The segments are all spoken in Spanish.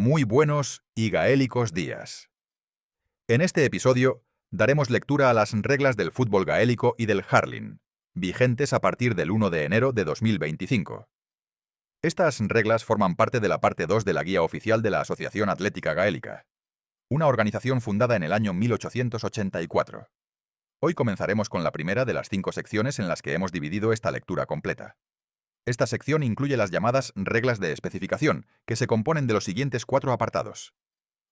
Muy buenos y gaélicos días. En este episodio daremos lectura a las reglas del fútbol gaélico y del hurling, vigentes a partir del 1 de enero de 2025. Estas reglas forman parte de la parte 2 de la guía oficial de la Asociación Atlética Gaélica, una organización fundada en el año 1884. Hoy comenzaremos con la primera de las 5 secciones en las que hemos dividido esta lectura completa. Esta sección incluye las llamadas reglas de especificación, que se componen de los siguientes 4 apartados.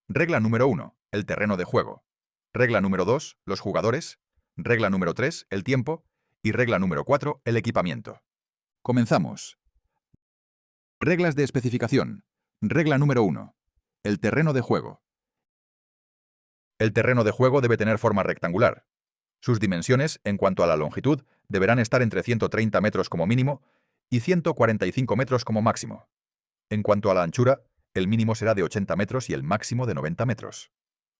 Regla número 1, el terreno de juego. Regla número 2, los jugadores. Regla número 3, el tiempo. Y regla número 4, el equipamiento. Comenzamos. Reglas de especificación. Regla número 1, el terreno de juego. El terreno de juego debe tener forma rectangular. Sus dimensiones, en cuanto a la longitud, deberán estar entre 130 metros como mínimo y 145 metros como máximo. En cuanto a la anchura, el mínimo será de 80 metros y el máximo de 90 metros.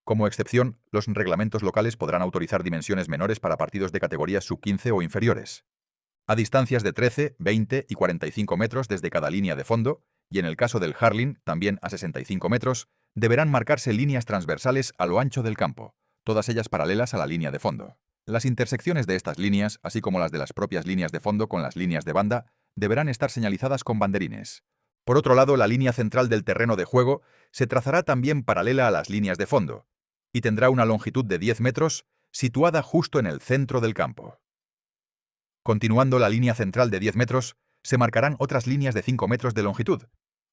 Como excepción, los reglamentos locales podrán autorizar dimensiones menores para partidos de categorías sub-15 o inferiores. A distancias de 13, 20 y 45 metros desde cada línea de fondo, y en el caso del hurling, también a 65 metros, deberán marcarse líneas transversales a lo ancho del campo, todas ellas paralelas a la línea de fondo. Las intersecciones de estas líneas, así como las de las propias líneas de fondo con las líneas de banda, deberán estar señalizadas con banderines. Por otro lado, la línea central del terreno de juego se trazará también paralela a las líneas de fondo, y tendrá una longitud de 10 metros, situada justo en el centro del campo. Continuando la línea central de 10 metros, se marcarán otras líneas de 5 metros de longitud,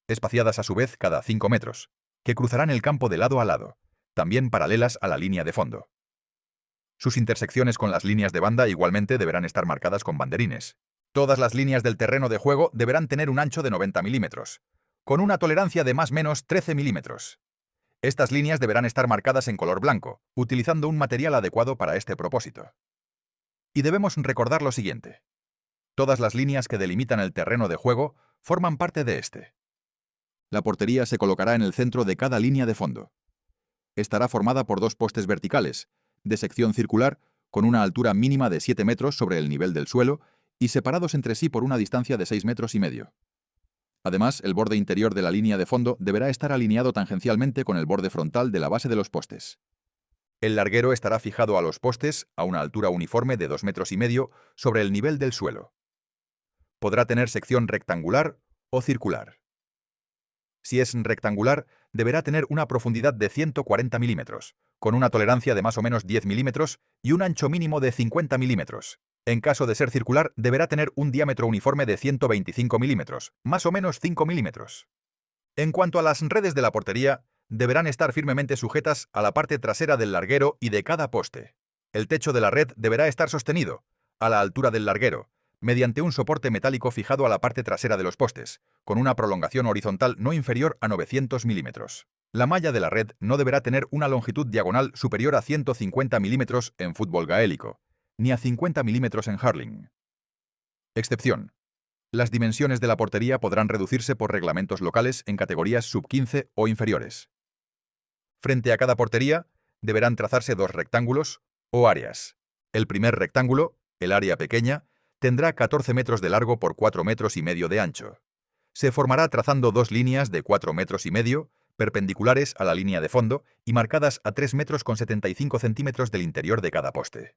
espaciadas a su vez cada 5 metros, que cruzarán el campo de lado a lado, también paralelas a la línea de fondo. Sus intersecciones con las líneas de banda igualmente deberán estar marcadas con banderines. Todas las líneas del terreno de juego deberán tener un ancho de 90 milímetros, con una tolerancia de más o menos 13 milímetros. Estas líneas deberán estar marcadas en color blanco, utilizando un material adecuado para este propósito. Y debemos recordar lo siguiente. Todas las líneas que delimitan el terreno de juego forman parte de este. La portería se colocará en el centro de cada línea de fondo. Estará formada por 2 postes verticales, de sección circular, con una altura mínima de 7 metros sobre el nivel del suelo y separados entre sí por una distancia de 6 metros y medio. Además, el borde interior de la línea de fondo deberá estar alineado tangencialmente con el borde frontal de la base de los postes. El larguero estará fijado a los postes a una altura uniforme de 2 metros y medio sobre el nivel del suelo. Podrá tener sección rectangular o circular. Si es rectangular, deberá tener una profundidad de 140 milímetros, con una tolerancia de más o menos 10 milímetros y un ancho mínimo de 50 milímetros. En caso de ser circular, deberá tener un diámetro uniforme de 125 milímetros, más o menos 5 milímetros. En cuanto a las redes de la portería, deberán estar firmemente sujetas a la parte trasera del larguero y de cada poste. El techo de la red deberá estar sostenido, a la altura del larguero, mediante un soporte metálico fijado a la parte trasera de los postes, con una prolongación horizontal no inferior a 900 milímetros. La malla de la red no deberá tener una longitud diagonal superior a 150 milímetros en fútbol gaélico, ni a 50 milímetros en hurling. Excepción. Las dimensiones de la portería podrán reducirse por reglamentos locales en categorías sub-15 o inferiores. Frente a cada portería, deberán trazarse 2 rectángulos o áreas. El primer rectángulo, el área pequeña, tendrá 14 metros de largo por 4 metros y medio de ancho. Se formará trazando 2 líneas de 4 metros y medio, perpendiculares a la línea de fondo y marcadas a 3 metros con 75 centímetros del interior de cada poste.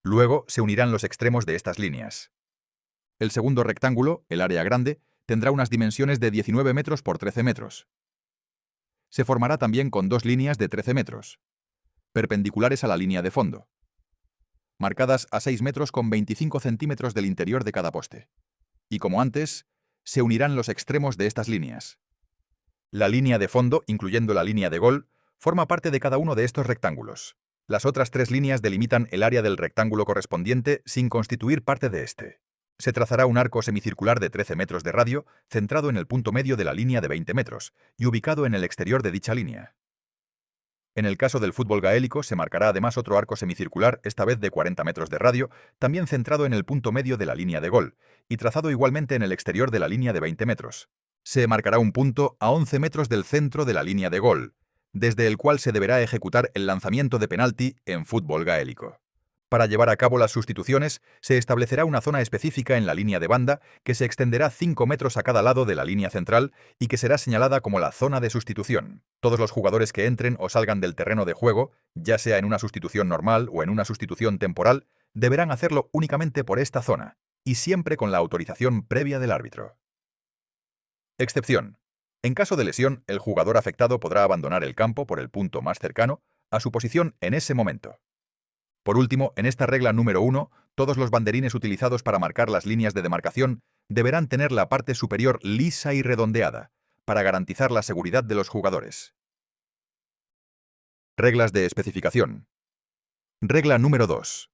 Luego se unirán los extremos de estas líneas. El segundo rectángulo, el área grande, tendrá unas dimensiones de 19 metros por 13 metros. Se formará también con 2 líneas de 13 metros, perpendiculares a la línea de fondo, marcadas a 6 metros con 25 centímetros del interior de cada poste. Y como antes, se unirán los extremos de estas líneas. La línea de fondo, incluyendo la línea de gol, forma parte de cada uno de estos rectángulos. Las otras 3 líneas delimitan el área del rectángulo correspondiente sin constituir parte de este. Se trazará un arco semicircular de 13 metros de radio, centrado en el punto medio de la línea de 20 metros y ubicado en el exterior de dicha línea. En el caso del fútbol gaélico se marcará además otro arco semicircular, esta vez de 40 metros de radio, también centrado en el punto medio de la línea de gol y trazado igualmente en el exterior de la línea de 20 metros. Se marcará un punto a 11 metros del centro de la línea de gol, desde el cual se deberá ejecutar el lanzamiento de penalti en fútbol gaélico. Para llevar a cabo las sustituciones, se establecerá una zona específica en la línea de banda que se extenderá 5 metros a cada lado de la línea central y que será señalada como la zona de sustitución. Todos los jugadores que entren o salgan del terreno de juego, ya sea en una sustitución normal o en una sustitución temporal, deberán hacerlo únicamente por esta zona, y siempre con la autorización previa del árbitro. Excepción. En caso de lesión, el jugador afectado podrá abandonar el campo por el punto más cercano a su posición en ese momento. Por último, en esta regla número 1, todos los banderines utilizados para marcar las líneas de demarcación deberán tener la parte superior lisa y redondeada, para garantizar la seguridad de los jugadores. Reglas de especificación. Regla número 2.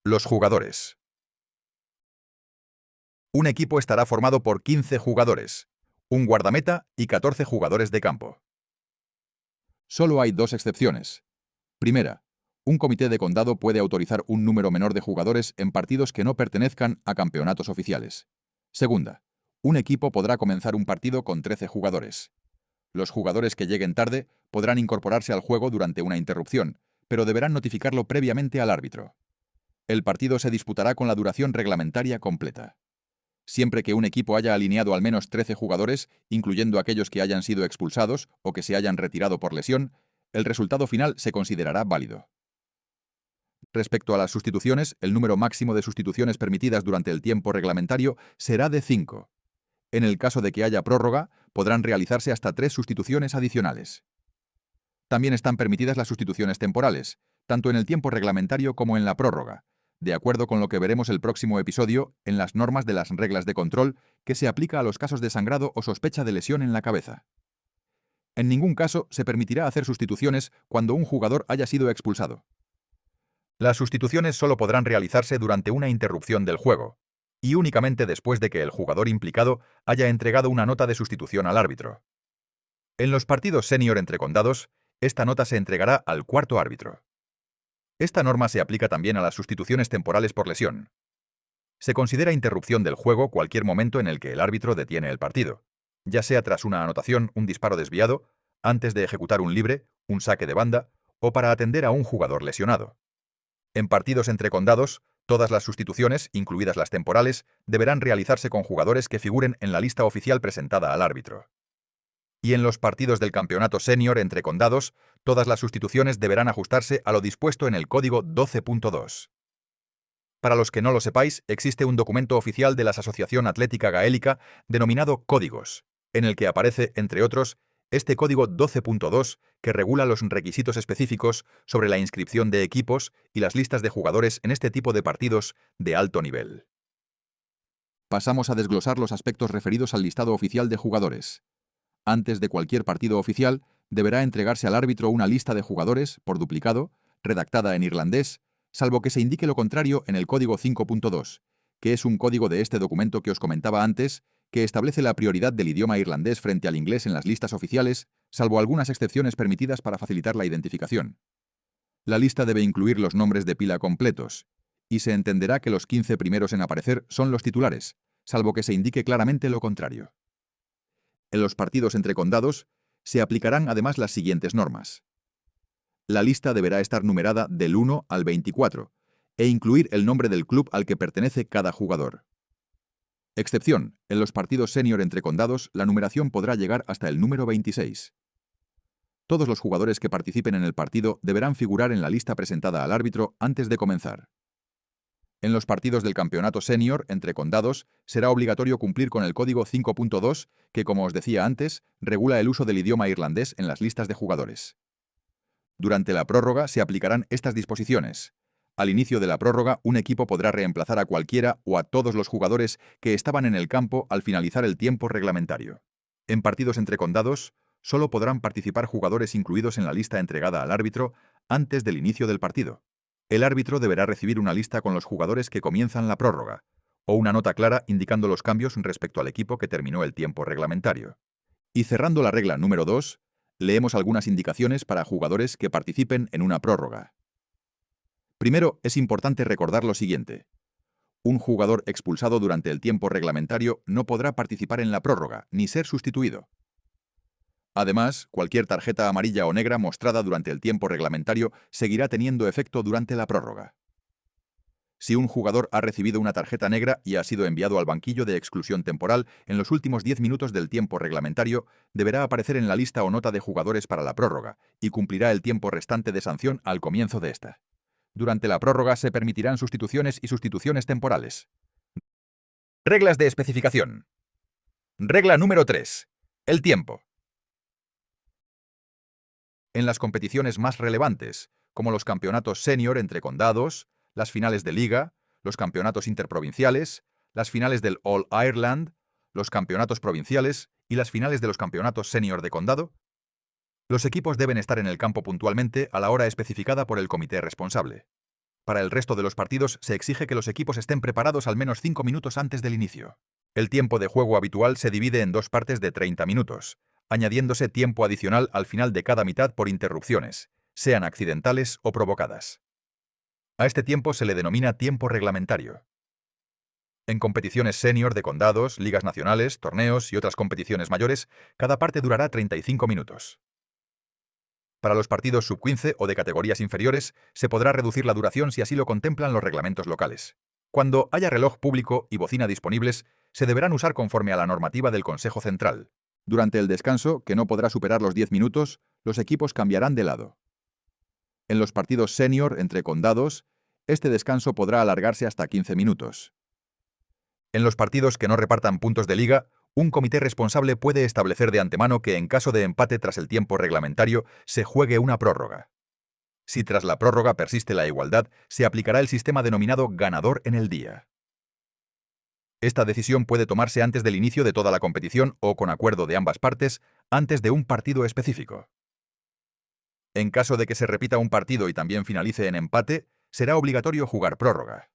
Los jugadores. Un equipo estará formado por 15 jugadores, un guardameta y 14 jugadores de campo. Solo hay dos excepciones. Primera, un comité de condado puede autorizar un número menor de jugadores en partidos que no pertenezcan a campeonatos oficiales. Segunda, un equipo podrá comenzar un partido con 13 jugadores. Los jugadores que lleguen tarde podrán incorporarse al juego durante una interrupción, pero deberán notificarlo previamente al árbitro. El partido se disputará con la duración reglamentaria completa. Siempre que un equipo haya alineado al menos 13 jugadores, incluyendo aquellos que hayan sido expulsados o que se hayan retirado por lesión, el resultado final se considerará válido. Respecto a las sustituciones, el número máximo de sustituciones permitidas durante el tiempo reglamentario será de 5. En el caso de que haya prórroga, podrán realizarse hasta 3 sustituciones adicionales. También están permitidas las sustituciones temporales, tanto en el tiempo reglamentario como en la prórroga, de acuerdo con lo que veremos el próximo episodio en las normas de las reglas de control que se aplica a los casos de sangrado o sospecha de lesión en la cabeza. En ningún caso se permitirá hacer sustituciones cuando un jugador haya sido expulsado. Las sustituciones solo podrán realizarse durante una interrupción del juego, y únicamente después de que el jugador implicado haya entregado una nota de sustitución al árbitro. En los partidos senior entre condados, esta nota se entregará al cuarto árbitro. Esta norma se aplica también a las sustituciones temporales por lesión. Se considera interrupción del juego cualquier momento en el que el árbitro detiene el partido, ya sea tras una anotación, un disparo desviado, antes de ejecutar un libre, un saque de banda, o para atender a un jugador lesionado. En partidos entre condados, todas las sustituciones, incluidas las temporales, deberán realizarse con jugadores que figuren en la lista oficial presentada al árbitro. Y en los partidos del campeonato senior entre condados, todas las sustituciones deberán ajustarse a lo dispuesto en el Código 12.2. Para los que no lo sepáis, existe un documento oficial de la Asociación Atlética Gaélica denominado Códigos, en el que aparece, entre otros, este Código 12.2 que regula los requisitos específicos sobre la inscripción de equipos y las listas de jugadores en este tipo de partidos de alto nivel. Pasamos a desglosar los aspectos referidos al listado oficial de jugadores. Antes de cualquier partido oficial, deberá entregarse al árbitro una lista de jugadores, por duplicado, redactada en irlandés, salvo que se indique lo contrario en el Código 5.2, que es un código de este documento que os comentaba antes, que establece la prioridad del idioma irlandés frente al inglés en las listas oficiales, salvo algunas excepciones permitidas para facilitar la identificación. La lista debe incluir los nombres de pila completos, y se entenderá que los 15 primeros en aparecer son los titulares, salvo que se indique claramente lo contrario. En los partidos entre condados, se aplicarán además las siguientes normas. La lista deberá estar numerada del 1 al 24 e incluir el nombre del club al que pertenece cada jugador. Excepción, en los partidos senior entre condados, la numeración podrá llegar hasta el número 26. Todos los jugadores que participen en el partido deberán figurar en la lista presentada al árbitro antes de comenzar. En los partidos del campeonato senior entre condados será obligatorio cumplir con el Código 5.2 que, como os decía antes, regula el uso del idioma irlandés en las listas de jugadores. Durante la prórroga se aplicarán estas disposiciones. Al inicio de la prórroga, un equipo podrá reemplazar a cualquiera o a todos los jugadores que estaban en el campo al finalizar el tiempo reglamentario. En partidos entre condados, solo podrán participar jugadores incluidos en la lista entregada al árbitro antes del inicio del partido. El árbitro deberá recibir una lista con los jugadores que comienzan la prórroga, o una nota clara indicando los cambios respecto al equipo que terminó el tiempo reglamentario. Y cerrando la regla número 2, leemos algunas indicaciones para jugadores que participen en una prórroga. Primero, es importante recordar lo siguiente. Un jugador expulsado durante el tiempo reglamentario no podrá participar en la prórroga, ni ser sustituido. Además, cualquier tarjeta amarilla o negra mostrada durante el tiempo reglamentario seguirá teniendo efecto durante la prórroga. Si un jugador ha recibido una tarjeta negra y ha sido enviado al banquillo de exclusión temporal en los últimos 10 minutos del tiempo reglamentario, deberá aparecer en la lista o nota de jugadores para la prórroga y cumplirá el tiempo restante de sanción al comienzo de esta. Durante la prórroga se permitirán sustituciones y sustituciones temporales. Reglas de especificación. Regla número 3. El tiempo. En las competiciones más relevantes, como los campeonatos senior entre condados, las finales de liga, los campeonatos interprovinciales, las finales del All Ireland, los campeonatos provinciales y las finales de los campeonatos senior de condado, los equipos deben estar en el campo puntualmente a la hora especificada por el comité responsable. Para el resto de los partidos se exige que los equipos estén preparados al menos 5 minutos antes del inicio. El tiempo de juego habitual se divide en dos partes de 30 minutos, añadiéndose tiempo adicional al final de cada mitad por interrupciones, sean accidentales o provocadas. A este tiempo se le denomina tiempo reglamentario. En competiciones senior de condados, ligas nacionales, torneos y otras competiciones mayores, cada parte durará 35 minutos. Para los partidos sub-15 o de categorías inferiores, se podrá reducir la duración si así lo contemplan los reglamentos locales. Cuando haya reloj público y bocina disponibles, se deberán usar conforme a la normativa del Consejo Central. Durante el descanso, que no podrá superar los 10 minutos, los equipos cambiarán de lado. En los partidos senior entre condados, este descanso podrá alargarse hasta 15 minutos. En los partidos que no repartan puntos de liga, un comité responsable puede establecer de antemano que en caso de empate tras el tiempo reglamentario se juegue una prórroga. Si tras la prórroga persiste la igualdad, se aplicará el sistema denominado ganador en el día. Esta decisión puede tomarse antes del inicio de toda la competición o con acuerdo de ambas partes, antes de un partido específico. En caso de que se repita un partido y también finalice en empate, será obligatorio jugar prórroga.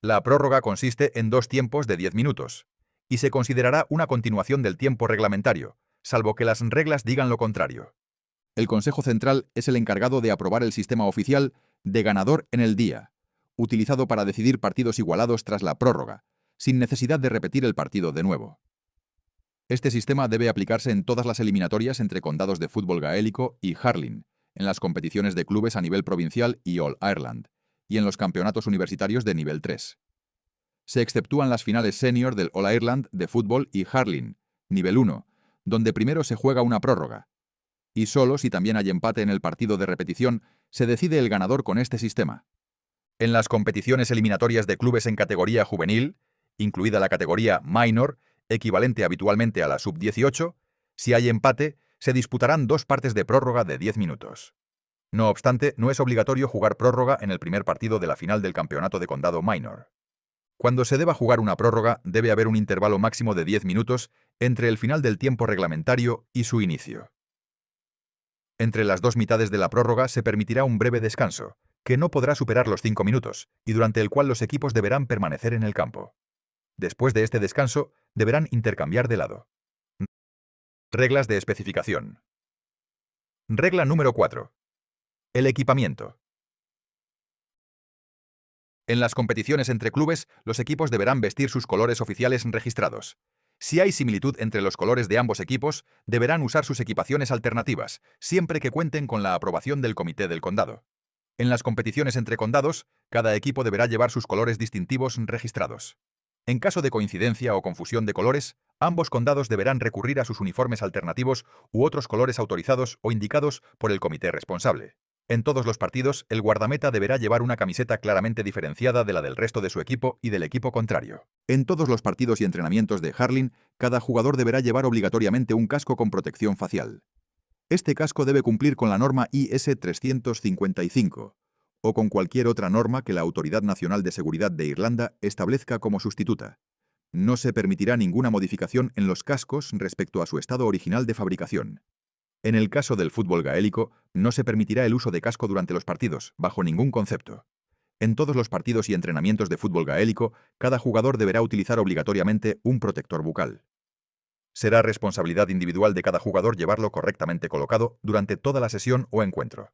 La prórroga consiste en dos tiempos de 10 minutos, y se considerará una continuación del tiempo reglamentario, salvo que las reglas digan lo contrario. El Consejo Central es el encargado de aprobar el sistema oficial de ganador en el día, utilizado para decidir partidos igualados tras la prórroga, sin necesidad de repetir el partido de nuevo. Este sistema debe aplicarse en todas las eliminatorias entre condados de fútbol gaélico y hurling, en las competiciones de clubes a nivel provincial y All Ireland, y en los campeonatos universitarios de nivel 3. Se exceptúan las finales senior del All Ireland de fútbol y hurling, nivel 1, donde primero se juega una prórroga. Y solo si también hay empate en el partido de repetición, se decide el ganador con este sistema. En las competiciones eliminatorias de clubes en categoría juvenil, incluida la categoría minor, equivalente habitualmente a la sub-18, si hay empate, se disputarán dos partes de prórroga de 10 minutos. No obstante, no es obligatorio jugar prórroga en el primer partido de la final del campeonato de condado minor. Cuando se deba jugar una prórroga, debe haber un intervalo máximo de 10 minutos entre el final del tiempo reglamentario y su inicio. Entre las dos mitades de la prórroga se permitirá un breve descanso, que no podrá superar los 5 minutos, y durante el cual los equipos deberán permanecer en el campo. Después de este descanso, deberán intercambiar de lado. Reglas de especificación. Regla número 4. El equipamiento. En las competiciones entre clubes, los equipos deberán vestir sus colores oficiales registrados. Si hay similitud entre los colores de ambos equipos, deberán usar sus equipaciones alternativas, siempre que cuenten con la aprobación del comité del condado. En las competiciones entre condados, cada equipo deberá llevar sus colores distintivos registrados. En caso de coincidencia o confusión de colores, ambos condados deberán recurrir a sus uniformes alternativos u otros colores autorizados o indicados por el comité responsable. En todos los partidos, el guardameta deberá llevar una camiseta claramente diferenciada de la del resto de su equipo y del equipo contrario. En todos los partidos y entrenamientos de hurling, cada jugador deberá llevar obligatoriamente un casco con protección facial. Este casco debe cumplir con la norma IS 355 o con cualquier otra norma que la Autoridad Nacional de Seguridad de Irlanda establezca como sustituta. No se permitirá ninguna modificación en los cascos respecto a su estado original de fabricación. En el caso del fútbol gaélico, no se permitirá el uso de casco durante los partidos, bajo ningún concepto. En todos los partidos y entrenamientos de fútbol gaélico, cada jugador deberá utilizar obligatoriamente un protector bucal. Será responsabilidad individual de cada jugador llevarlo correctamente colocado durante toda la sesión o encuentro.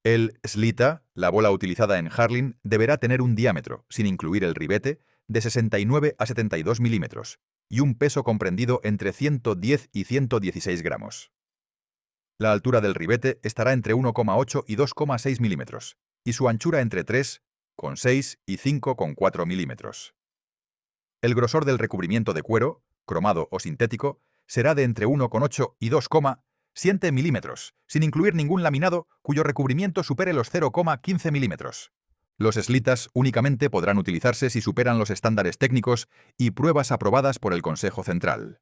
El slita, la bola utilizada en hurling, deberá tener un diámetro, sin incluir el ribete, de 69 a 72 milímetros, y un peso comprendido entre 110 y 116 gramos. La altura del ribete estará entre 1,8 y 2,6 milímetros, y su anchura entre 3, con 6 y 5,4 milímetros. El grosor del recubrimiento de cuero, cromado o sintético, será de entre 1,8 y 2,7 milímetros, sin incluir ningún laminado cuyo recubrimiento supere los 0,15 milímetros. Los slitas únicamente podrán utilizarse si superan los estándares técnicos y pruebas aprobadas por el Consejo Central.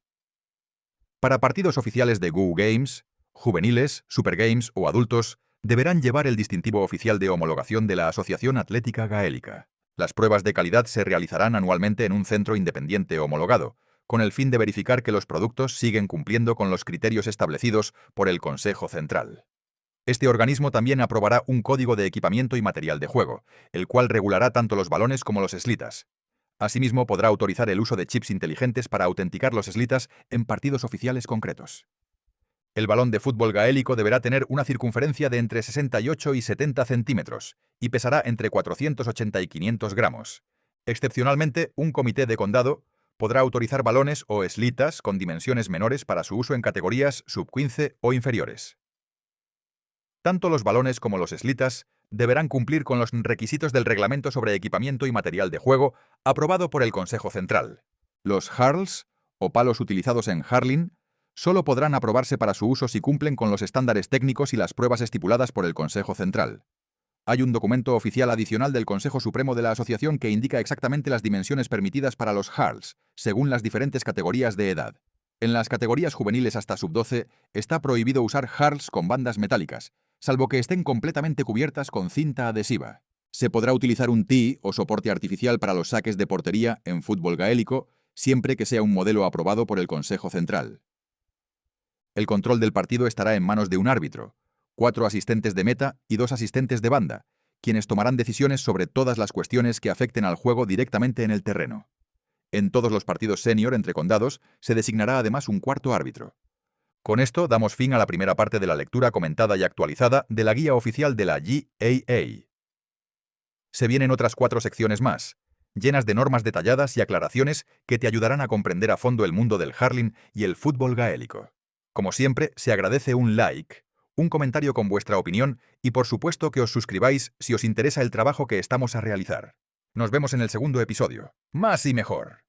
Para partidos oficiales de Go Games, juveniles, Super Games o adultos, deberán llevar el distintivo oficial de homologación de la Asociación Atlética Gaélica. Las pruebas de calidad se realizarán anualmente en un centro independiente homologado, con el fin de verificar que los productos siguen cumpliendo con los criterios establecidos por el Consejo Central. Este organismo también aprobará un código de equipamiento y material de juego, el cual regulará tanto los balones como los slitas. Asimismo, podrá autorizar el uso de chips inteligentes para autenticar los slitas en partidos oficiales concretos. El balón de fútbol gaélico deberá tener una circunferencia de entre 68 y 70 centímetros y pesará entre 480 y 500 gramos. Excepcionalmente, un comité de condado podrá autorizar balones o slitas con dimensiones menores para su uso en categorías sub-15 o inferiores. Tanto los balones como los slitas deberán cumplir con los requisitos del Reglamento sobre Equipamiento y Material de Juego aprobado por el Consejo Central. Los hurls, o palos utilizados en hurling, solo podrán aprobarse para su uso si cumplen con los estándares técnicos y las pruebas estipuladas por el Consejo Central. Hay un documento oficial adicional del Consejo Supremo de la Asociación que indica exactamente las dimensiones permitidas para los hurls, según las diferentes categorías de edad. En las categorías juveniles hasta sub-12 está prohibido usar hurls con bandas metálicas, salvo que estén completamente cubiertas con cinta adhesiva. Se podrá utilizar un tee o soporte artificial para los saques de portería en fútbol gaélico, siempre que sea un modelo aprobado por el Consejo Central. El control del partido estará en manos de un árbitro, 4 asistentes de meta y 2 asistentes de banda, quienes tomarán decisiones sobre todas las cuestiones que afecten al juego directamente en el terreno. En todos los partidos senior entre condados se designará además un cuarto árbitro. Con esto damos fin a la primera parte de la lectura comentada y actualizada de la guía oficial de la GAA. Se vienen otras 4 secciones más, llenas de normas detalladas y aclaraciones que te ayudarán a comprender a fondo el mundo del hurling y el fútbol gaélico. Como siempre, se agradece un like, un comentario con vuestra opinión y por supuesto que os suscribáis si os interesa el trabajo que estamos a realizar. Nos vemos en el segundo episodio. Más y mejor.